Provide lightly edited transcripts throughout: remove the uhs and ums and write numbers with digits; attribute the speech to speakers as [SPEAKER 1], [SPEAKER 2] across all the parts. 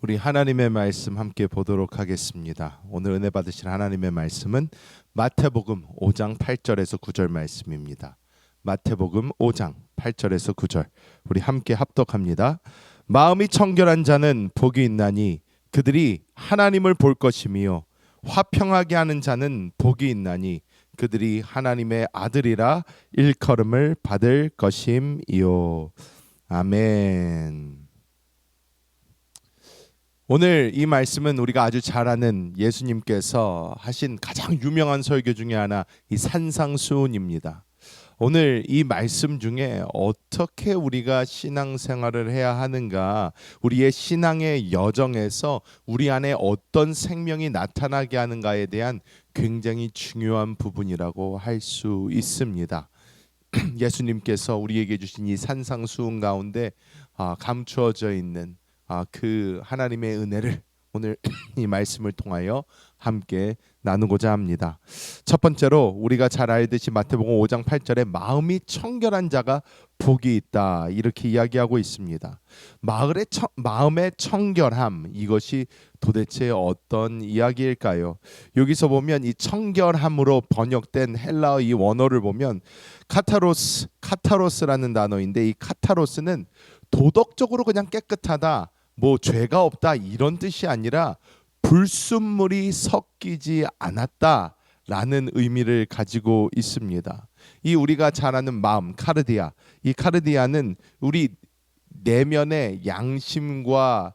[SPEAKER 1] 우리 하나님의 말씀 함께 보도록 하겠습니다. 오늘 은혜 받으실 하나님의 말씀은 마태복음 5장 8절에서 9절 말씀입니다. 마태복음 5장 8절에서 9절 우리 함께 합독합니다. 마음이 청결한 자는 복이 있나니 그들이 하나님을 볼 것이며 화평하게 하는 자는 복이 있나니 그들이 하나님의 아들이라 일컬음을 받을 것임이요. 아멘. 오늘 이 말씀은 우리가 아주 잘 아는 예수님께서 하신 가장 유명한 설교 중에 하나, 이 산상수훈입니다. 오늘 이 말씀 중에 어떻게 우리가 신앙생활을 해야 하는가, 우리의 신앙의 여정에서 우리 안에 어떤 생명이 나타나게 하는가에 대한 굉장히 중요한 부분이라고 할 수 있습니다. 예수님께서 우리에게 주신 이 산상수훈 가운데 감추어져 있는 그 하나님의 은혜를 오늘 이 말씀을 통하여 함께 나누고자 합니다. 첫 번째로 우리가 잘 알듯이 마태복음 5장 8절에 마음이 청결한 자가 복이 있다, 이렇게 이야기하고 있습니다. 마음의 청결함, 이것이 도대체 어떤 이야기일까요? 여기서 보면 이 청결함으로 번역된 헬라어 이 원어를 보면 카타로스라는 단어인데, 이 카타로스는 도덕적으로 그냥 깨끗하다, 뭐 죄가 없다, 이런 뜻이 아니라 불순물이 섞이지 않았다라는 의미를 가지고 있습니다. 이 우리가 잘 아는 마음, 카르디아, 이 카르디아는 우리 내면의 양심과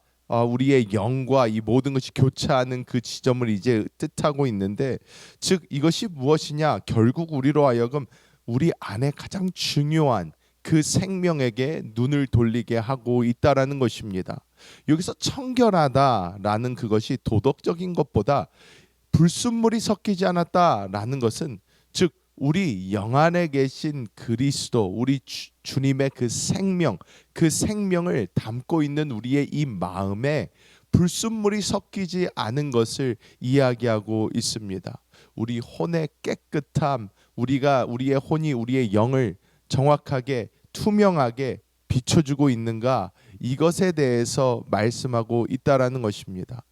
[SPEAKER 1] 우리의 영과 이 모든 것이 교차하는 그 지점을 이제 뜻하고 있는데, 즉 이것이 무엇이냐, 결국 우리로 하여금 우리 안에 가장 중요한 그 생명에게 눈을 돌리게 하고 있다라는 것입니다. 여기서 청결하다라는 그것이 도덕적인 것보다 불순물이 섞이지 않았다라는 것은, 즉 우리 영 안에 계신 그리스도, 우리 주님의 그 생명을 담고 있는 우리의 이 마음에 불순물이 섞이지 않은 것을 이야기하고 있습니다. 우리 혼의 깨끗함, 우리의 혼이 우리의 영을 정확하게 투명하게 비춰주고 있는가, 이것에 대해서 말씀하고 있다라는 것입니다.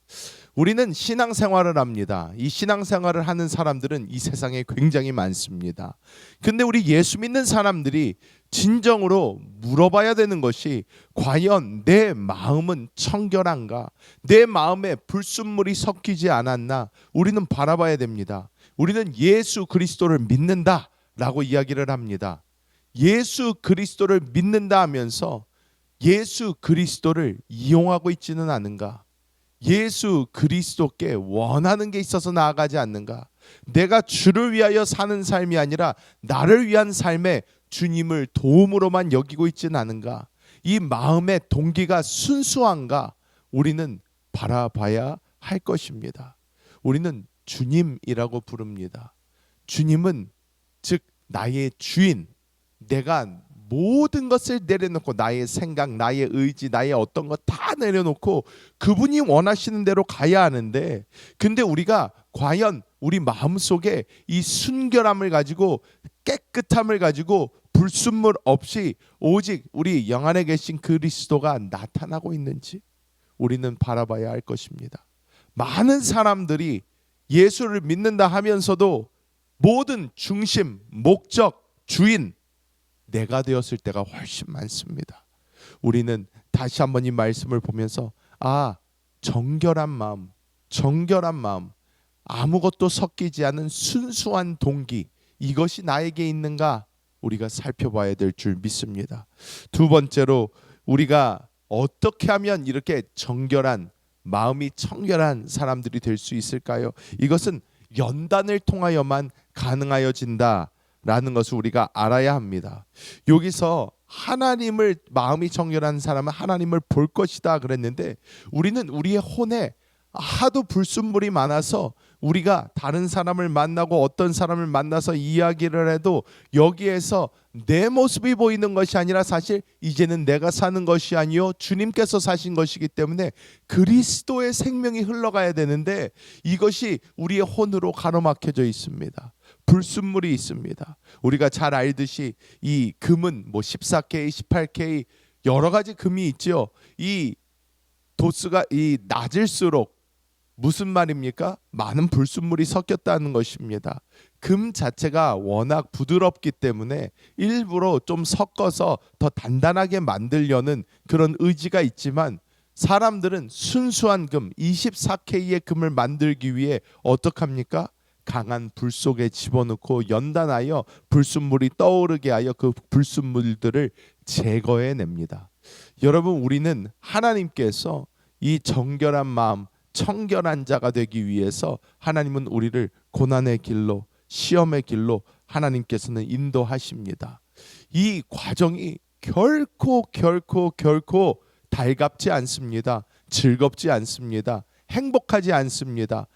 [SPEAKER 1] 우리는 신앙생활을 합니다. 이 신앙생활을 하는 사람들은 이 세상에 굉장히 많습니다. 근데 우리 예수 믿는 사람들이 진정으로 물어봐야 되는 것이, 과연 내 마음은 청결한가? 내 마음에 불순물이 섞이지 않았나? 우리는 바라봐야 됩니다. 우리는 예수 그리스도를 믿는다라고 이야기를 합니다. 예수 그리스도를 믿는다 하면서 예수 그리스도를 이용하고 있지는 않은가? 예수 그리스도께 원하는 게 있어서 나아가지 않는가? 내가 주를 위하여 사는 삶이 아니라 나를 위한 삶에 주님을 도움으로만 여기고 있지는 않은가? 이 마음의 동기가 순수한가? 우리는 바라봐야 할 것입니다. 우리는 주님이라고 부릅니다. 주님은 즉 나의 주인, 내가 모든 것을 내려놓고, 나의 생각, 나의 의지, 나의 어떤 것 다 내려놓고 그분이 원하시는 대로 가야 하는데, 근데 우리가 과연 우리 마음속에 이 순결함을 가지고, 깨끗함을 가지고, 불순물 없이 오직 우리 영 안에 계신 그리스도가 나타나고 있는지 우리는 바라봐야 할 것입니다. 많은 사람들이 예수를 믿는다 하면서도 모든 중심, 목적, 주인 내가 되었을 때가 훨씬 많습니다. 우리는 다시 한번 이 말씀을 보면서 정결한 마음, 아무것도 섞이지 않은 순수한 동기, 이것이 나에게 있는가 우리가 살펴봐야 될 줄 믿습니다. 두 번째로, 우리가 어떻게 하면 이렇게 정결한, 마음이 청결한 사람들이 될 수 있을까요? 이것은 연단을 통하여만 가능하여진다 라는 것을 우리가 알아야 합니다. 여기서 하나님을, 마음이 청결한 사람은 하나님을 볼 것이다 그랬는데, 우리는 우리의 혼에 하도 불순물이 많아서 우리가 다른 사람을 만나고 어떤 사람을 만나서 이야기를 해도 여기에서 내 모습이 보이는 것이 아니라, 사실 이제는 내가 사는 것이 아니요 주님께서 사신 것이기 때문에 그리스도의 생명이 흘러가야 되는데, 이것이 우리의 혼으로 가로막혀져 있습니다. 불순물이 있습니다. 우리가 잘 알듯이 이 금은 14K, 18K 여러 가지 금이 있죠. 이 도수가 이 낮을수록 무슨 말입니까? 많은 불순물이 섞였다는 것입니다. 금 자체가 워낙 부드럽기 때문에 일부러 좀 섞어서 더 단단하게 만들려는 그런 의지가 있지만, 사람들은 순수한 금 24K의 금을 만들기 위해 어떡합니까? 강한 불 속에 집어넣고 연단하여 불순물이 떠오르게 하여 그 불순물들을 제거해냅니다. 여러분, 우리는 하나님께서 이 정결한 마음, 청결한 자가 되기 위해서 하나님은 우리를 고난의 길로, 시험의 길로 하나님께서는 인도하십니다. 이 과정이 결코 달갑지 않습니다. 즐겁지 않습니다. 행복하지 않습니다.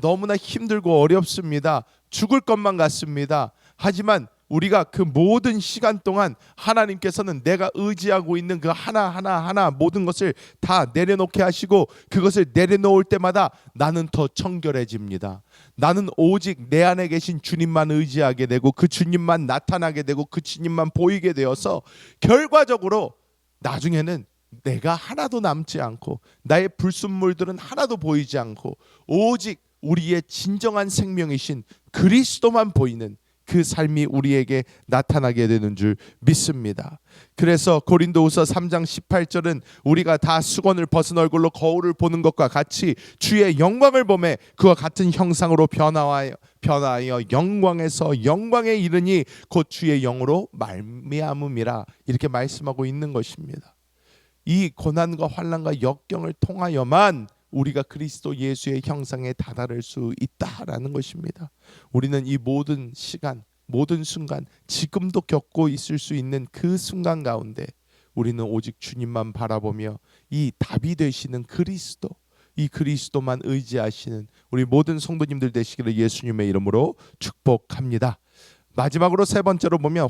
[SPEAKER 1] 너무나 힘들고 어렵습니다. 죽을 것만 같습니다. 하지만 우리가 그 모든 시간 동안 하나님께서는 내가 의지하고 있는 그 하나하나 모든 것을 다 내려놓게 하시고, 그것을 내려놓을 때마다 나는 더 청결해집니다. 나는 오직 내 안에 계신 주님만 의지하게 되고, 그 주님만 나타나게 되고, 그 주님만 보이게 되어서 결과적으로 나중에는 내가 하나도 남지 않고, 나의 불순물들은 하나도 보이지 않고, 오직 우리의 진정한 생명이신 그리스도만 보이는 그 삶이 우리에게 나타나게 되는 줄 믿습니다. 그래서 고린도후서 3장 18절은 우리가 다 수건을 벗은 얼굴로 거울을 보는 것과 같이 주의 영광을 보매 그와 같은 형상으로 변화하여 영광에서 영광에 이르니 곧 주의 영으로 말미암음이라, 이렇게 말씀하고 있는 것입니다. 이 고난과 환난과 역경을 통하여만 우리가 그리스도 예수의 형상에 다다를 수 있다라는 것입니다. 우리는 이 모든 시간, 모든 순간, 지금도 겪고 있을 수 있는 그 순간 가운데 우리는 오직 주님만 바라보며 이 답이 되시는 그리스도, 이 그리스도만 의지하시는 우리 모든 성도님들 되시기를 예수님의 이름으로 축복합니다. 마지막으로 세 번째로 보면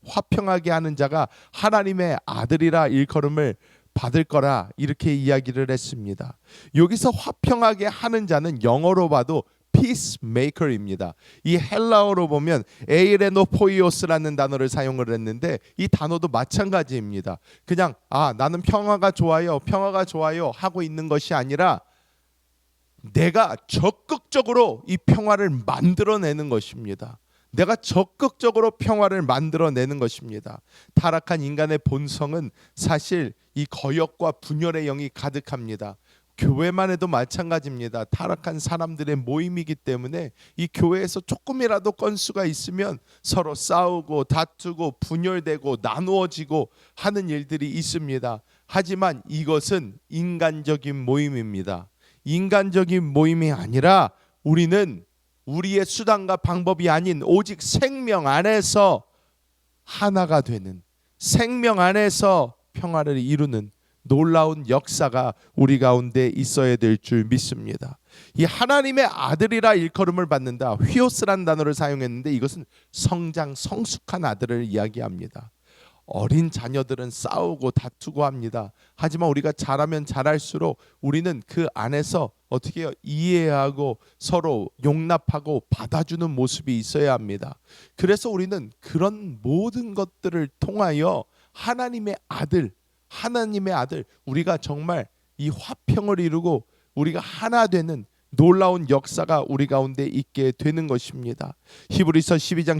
[SPEAKER 1] 화평하게 하는 자가 하나님의 아들이라 일컬음을 받을 거라, 이렇게 이야기를 했습니다. 여기서 화평하게 하는 자는 영어로 봐도 peacemaker입니다. 이 헬라어로 보면 에이레노포이오스라는 단어를 사용을 했는데, 이 단어도 마찬가지입니다. 그냥 나는 평화가 좋아요 하고 있는 것이 아니라 내가 적극적으로 이 평화를 만들어내는 것입니다. 내가 적극적으로 평화를 만들어내는 것입니다. 타락한 인간의 본성은 사실 이 거역과 분열의 영이 가득합니다. 교회만 해도 마찬가지입니다. 타락한 사람들의 모임이기 때문에 이 교회에서 조금이라도 건수가 있으면 서로 싸우고 다투고 분열되고 나누어지고 하는 일들이 있습니다. 하지만 이것은 인간적인 모임입니다. 인간적인 모임이 아니라 우리는 우리의 수단과 방법이 아닌 오직 생명 안에서 하나가 되는, 생명 안에서 평화를 이루는 놀라운 역사가 우리 가운데 있어야 될 줄 믿습니다. 이 하나님의 아들이라 일컬음을 받는다, 휘오스라는 단어를 사용했는데 이것은 성장, 성숙한 아들을 이야기합니다. 어린 자녀들은 싸우고 다투고 합니다. 하지만 우리가 자라면 자랄수록 우리는 그 안에서 어떻게 해요? 이해하고 서로 용납하고 받아주는 모습이 있어야 합니다. 그래서 우리는 그런 모든 것들을 통하여 하나님의 아들, 우리가 정말 이 화평을 이루고 우리가 하나 되는 놀라운 역사가 우리 가운데 있게 되는 것입니다. 히브리서 12장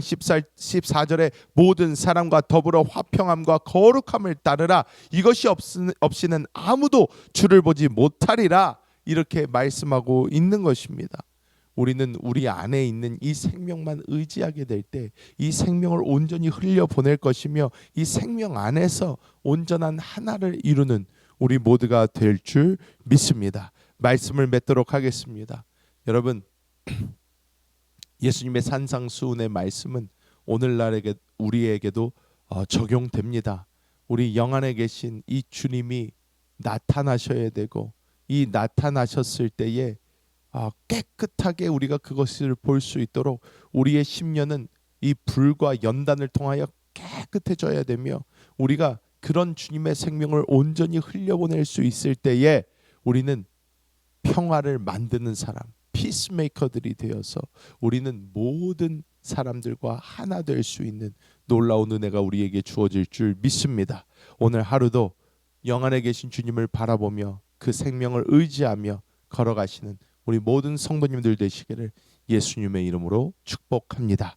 [SPEAKER 1] 14절에 모든 사람과 더불어 화평함과 거룩함을 따르라, 이것이 없이는 아무도 주를 보지 못하리라, 이렇게 말씀하고 있는 것입니다. 우리는 우리 안에 있는 이 생명만 의지하게 될 때 이 생명을 온전히 흘려보낼 것이며 이 생명 안에서 온전한 하나를 이루는 우리 모두가 될 줄 믿습니다. 말씀을 맺도록 하겠습니다. 여러분, 예수님의 산상수훈의 말씀은 오늘날 우리에게도 적용됩니다. 우리 영 안에 계신 이 주님이 나타나셔야 되고, 이 나타나셨을 때에 깨끗하게 우리가 그것을 볼 수 있도록 우리의 심령은 이 불과 연단을 통하여 깨끗해져야 되며, 우리가 그런 주님의 생명을 온전히 흘려보낼 수 있을 때에 우리는 평화를 만드는 사람, 피스메이커들이 되어서 우리는 모든 사람들과 하나 될 수 있는 놀라운 은혜가 우리에게 주어질 줄 믿습니다. 오늘 하루도 영 안에 계신 주님을 바라보며 그 생명을 의지하며 걸어가시는 우리 모든 성도님들 되시기를 예수님의 이름으로 축복합니다.